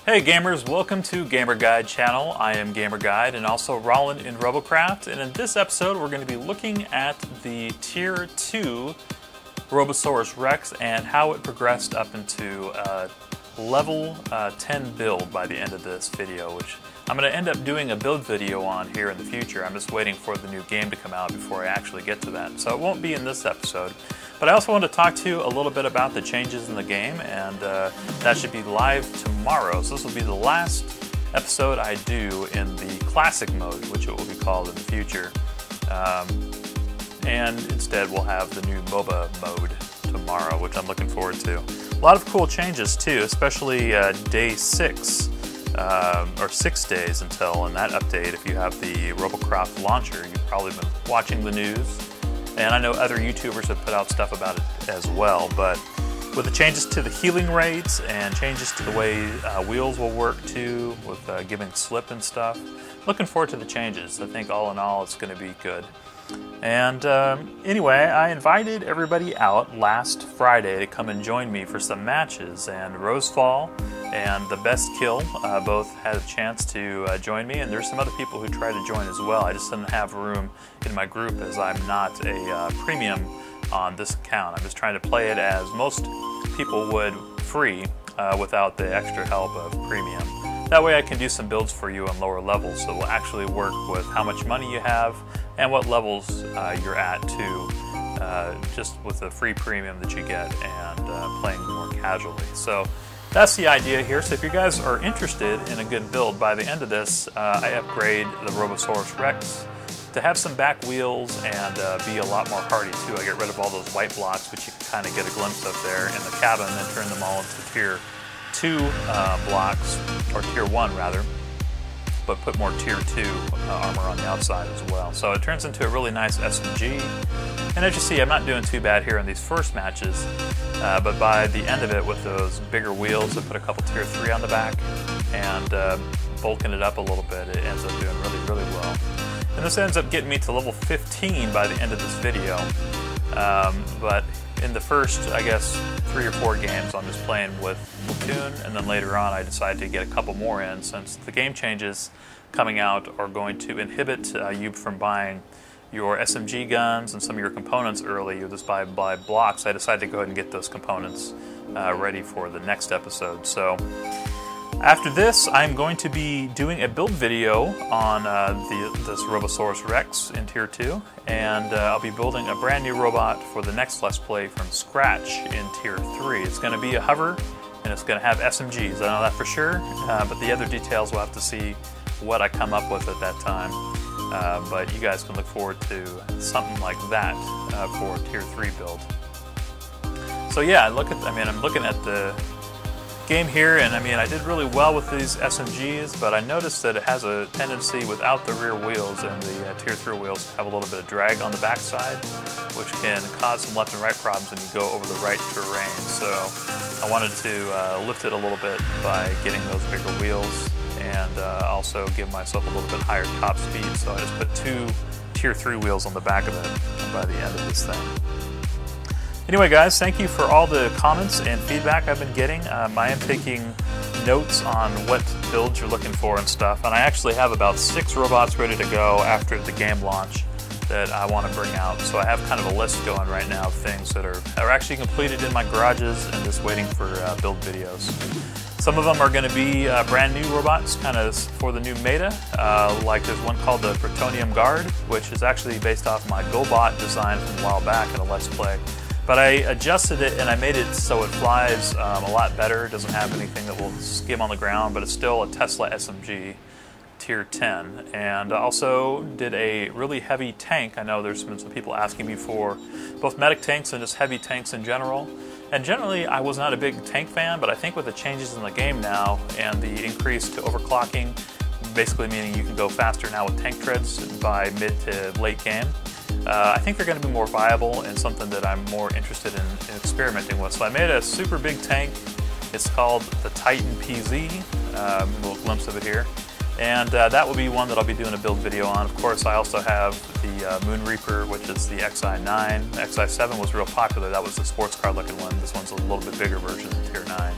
Hey gamers, welcome to GamerGuide channel. I am GamerGuide and also Roland in Robocraft, and in this episode we're going to be looking at the Tier 2 Robosaurus Rex and how it progressed up into level 10 build by the end of this video, which I'm going to end up doing a build video on here in the future. I'm just waiting for the new game to come out before I actually get to that, so it won't be in this episode. But I also want to talk to you a little bit about the changes in the game, and that should be live tomorrow. So this will be the last episode I do in the classic mode, which it will be called in the future. And instead we'll have the new MOBA mode tomorrow, which I'm looking forward to. A lot of cool changes too, especially day 6, or 6 days until in that update. If you have the Robocraft launcher, you've probably been watching the news. And I know other YouTubers have put out stuff about it as well, but with the changes to the healing rates and changes to the way wheels will work too, with giving slip and stuff, looking forward to the changes. I think all in all it's going to be good. And anyway, I invited everybody out last Friday to come and join me for some matches, and Rosefall and TheBestKill both had a chance to join me, and there's some other people who tried to join as well. I just didn't have room in my group as I'm not a premium on this account. I'm just trying to play it as most people would, free, without the extra help of premium. That way I can do some builds for you on lower levels that will actually work with how much money you have and what levels you're at too, just with the free premium that you get and playing more casually. So that's the idea here. So if you guys are interested in a good build, by the end of this, I upgrade the Robosaurus Rex to have some back wheels and be a lot more hardy too. I get rid of all those white blocks, which you can kind of get a glimpse of there in the cabin, and turn them all into Tier 2 blocks, or Tier 1 rather, but put more Tier 2 armor on the outside as well. So it turns into a really nice SMG. And as you see, I'm not doing too bad here in these first matches, but by the end of it, with those bigger wheels, I put a couple Tier 3 on the back and bulking it up a little bit, it ends up doing really, really well. And this ends up getting me to level 15 by the end of this video. But in the first, I guess, 3 or 4 games, I'm just playing with platoon, and then later on I decided to get a couple more in, since the game changes coming out are going to inhibit you from buying your SMG guns and some of your components early. You just buy blocks. I decided to go ahead and get those components ready for the next episode. So after this, I'm going to be doing a build video on this Robosaurus Rex in Tier 2, and I'll be building a brand new robot for the next Let's Play from scratch in Tier 3. It's going to be a hover, and it's going to have SMGs. I know that for sure, but the other details we'll have to see what I come up with at that time. But you guys can look forward to something like that for Tier 3 build. So yeah, I'm looking at the game here, and I did really well with these SMGs, but I noticed that it has a tendency without the rear wheels and the Tier 3 wheels to have a little bit of drag on the backside, which can cause some left and right problems when you go over the right terrain. So I wanted to lift it a little bit by getting those bigger wheels, and also give myself a little bit higher top speed. So I just put 2 Tier 3 wheels on the back of it by the end of this thing. Anyway guys, thank you for all the comments and feedback I've been getting. I am taking notes on what builds you're looking for and stuff, and I actually have about 6 robots ready to go after the game launch that I want to bring out. So I have kind of a list going right now of things that are actually completed in my garages and just waiting for build videos. Some of them are going to be brand new robots, kind of for the new meta. Like there's one called the Plutonium Guard, which is actually based off my GoBot design from a while back in a Let's Play. But I adjusted it and I made it so it flies a lot better. It doesn't have anything that will skim on the ground, but it's still a Tesla SMG Tier 10. And I also did a really heavy tank. I know there's been some people asking me for both medic tanks and just heavy tanks in general. And generally I was not a big tank fan, but I think with the changes in the game now and the increase to overclocking, basically meaning you can go faster now with tank treads by mid to late game, I think they're going to be more viable and something that I'm more interested in experimenting with. So I made a super big tank. It's called the Titan PZ, a little glimpse of it here. And that will be one that I'll be doing a build video on. Of course, I also have the Moon Reaper, which is the XI9. The XI7 was real popular. That was the sports car looking one. This one's a little bit bigger version, Tier 9.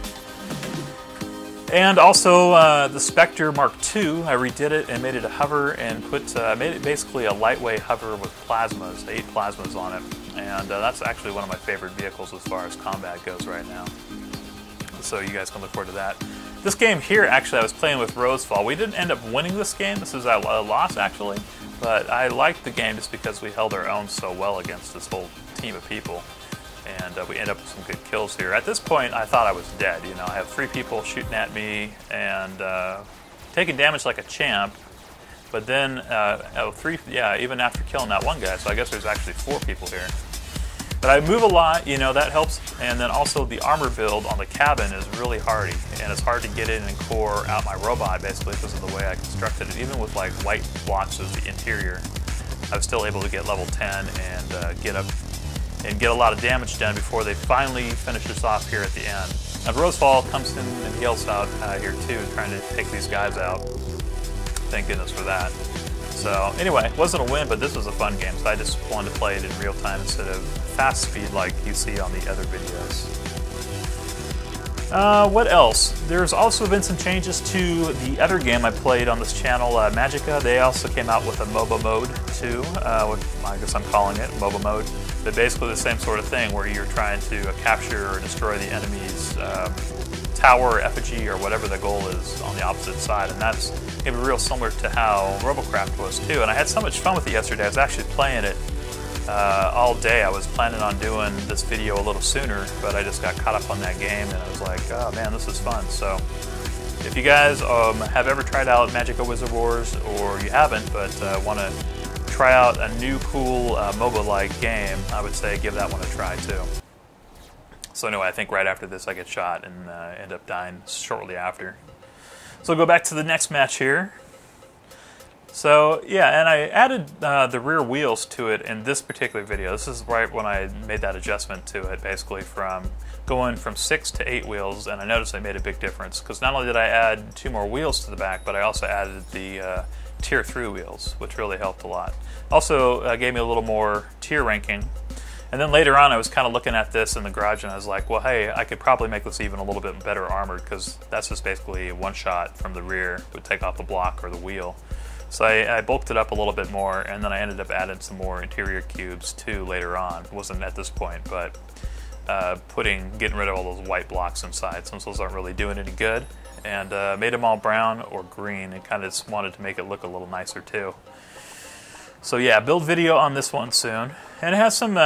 And also the Spectre Mark II, I redid it and made it a hover and made it basically a lightweight hover with plasmas, 8 plasmas on it. And that's actually one of my favorite vehicles as far as combat goes right now. So you guys can look forward to that. This game here, actually, I was playing with Rosefall. We didn't end up winning this game. This is a loss, actually. But I liked the game just because we held our own so well against this whole team of people. And we ended up with some good kills here. At this point, I thought I was dead. You know, I have 3 people shooting at me and taking damage like a champ. But then, even after killing that one guy, so I guess there's actually 4 people here. But I move a lot, you know, that helps. And then also the armor build on the cabin is really hardy. And it's hard to get in and core out my robot, basically, because of the way I constructed it. Even with, like, white blocks as the interior, I was still able to get level 10 and get up and get a lot of damage done before they finally finish us off here at the end. And Rosefall comes in and he helps out here, too, trying to take these guys out. Thank goodness for that. So anyway, it wasn't a win, but this was a fun game, so I just wanted to play it in real time instead of fast speed like you see on the other videos. What else? There's also been some changes to the other game I played on this channel, Magicka. They also came out with a MOBA mode too, I guess I'm calling it MOBA mode. But basically the same sort of thing where you're trying to capture or destroy the enemy's tower or effigy or whatever the goal is on the opposite side, and that's going to be real similar to how Robocraft was too. And I had so much fun with it yesterday. I was actually playing it all day. I was planning on doing this video a little sooner, but I just got caught up on that game and I was like, oh man, this is fun. So if you guys have ever tried out Magicka Wizard Wars, or you haven't but want to try out a new cool MOBA-like game, I would say give that one a try too. So anyway, I think right after this I get shot and end up dying shortly after. So we'll go back to the next match here. So yeah, and I added the rear wheels to it in this particular video. This is right when I made that adjustment to it, basically from going from 6 to 8 wheels, and I noticed I made a big difference because not only did I add 2 more wheels to the back, but I also added the tier 3 wheels, which really helped a lot. Also gave me a little more tier ranking. And then later on I was kind of looking at this in the garage and I was like, well hey, I could probably make this even a little bit better armored, because that's just basically one shot from the rear. It would take off the block or the wheel. So I bulked it up a little bit more, and then I ended up adding some more interior cubes too later on. It wasn't at this point, but getting rid of all those white blocks inside, since those aren't really doing any good. And made them all brown or green, and kind of just wanted to make it look a little nicer too. So yeah, build video on this one soon. And it has some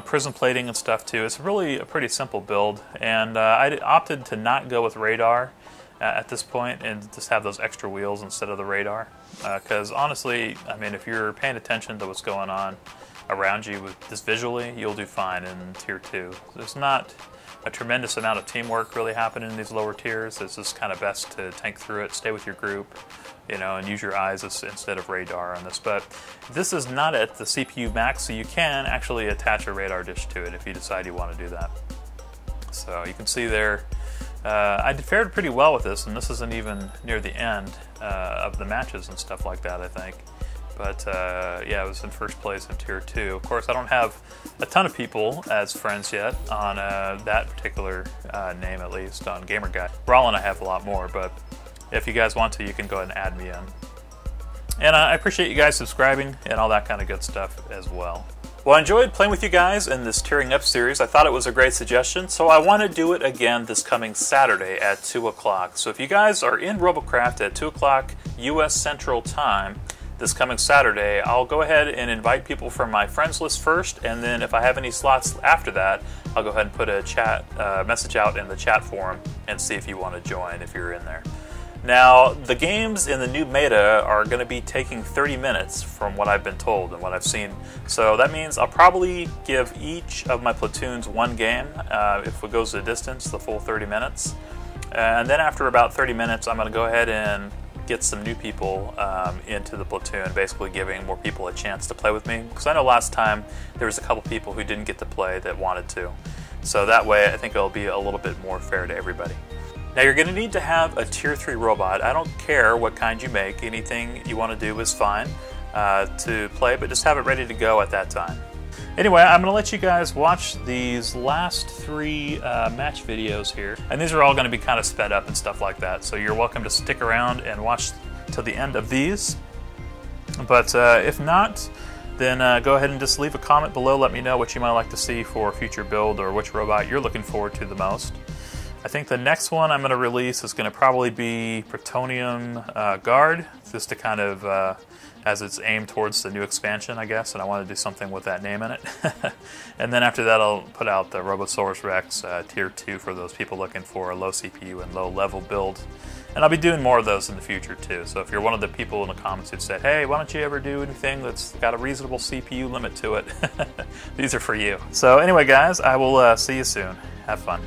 prism plating and stuff too. It's really a pretty simple build, and I opted to not go with radar at this point and just have those extra wheels instead of the radar. Because honestly, I mean, if you're paying attention to what's going on around you with this visually, you'll do fine in tier 2. There's not a tremendous amount of teamwork really happening in these lower tiers. It's just kind of best to tank through it, stay with your group, and use your eyes instead of radar on this. But this is not at the CPU max, so you can actually attach a radar dish to it if you decide you want to do that. So you can see there, I fared pretty well with this, and this isn't even near the end of the matches and stuff like that, I think. But yeah, I was in first place in tier 2. Of course, I don't have a ton of people as friends yet on that particular name, at least on GamerGuide. Brawl and I have a lot more, but if you guys want to, you can go ahead and add me in. And I appreciate you guys subscribing and all that kind of good stuff as well. Well, I enjoyed playing with you guys in this Tearing Up series. I thought it was a great suggestion, so I want to do it again this coming Saturday at 2 o'clock. So if you guys are in Robocraft at 2 o'clock U.S. Central Time this coming Saturday, I'll go ahead and invite people from my friends list first, and then if I have any slots after that, I'll go ahead and put a chat message out in the chat forum and see if you want to join if you're in there. Now, the games in the new meta are going to be taking 30 minutes from what I've been told and what I've seen. So that means I'll probably give each of my platoons one game if it goes the distance, the full 30 minutes. And then after about 30 minutes, I'm going to go ahead and get some new people into the platoon, basically giving more people a chance to play with me. Because I know last time there was a couple people who didn't get to play that wanted to. So that way I think it'll be a little bit more fair to everybody. Now you're going to need to have a tier 3 robot. I don't care what kind you make. Anything you want to do is fine to play, but just have it ready to go at that time. Anyway, I'm going to let you guys watch these last 3 match videos here. And these are all going to be kind of sped up and stuff like that. So you're welcome to stick around and watch till the end of these. But if not, then go ahead and just leave a comment below. Let me know what you might like to see for a future build or which robot you're looking forward to the most. I think the next one I'm going to release is going to probably be Plutonium Guard, just to kind of, as it's aimed towards the new expansion, I guess, and I want to do something with that name in it. And then after that I'll put out the Robosaurus Rex Tier 2 for those people looking for a low CPU and low level build. And I'll be doing more of those in the future too, so if you're one of the people in the comments who've said, hey, why don't you ever do anything that's got a reasonable CPU limit to it, these are for you. So anyway guys, I will see you soon. Have fun.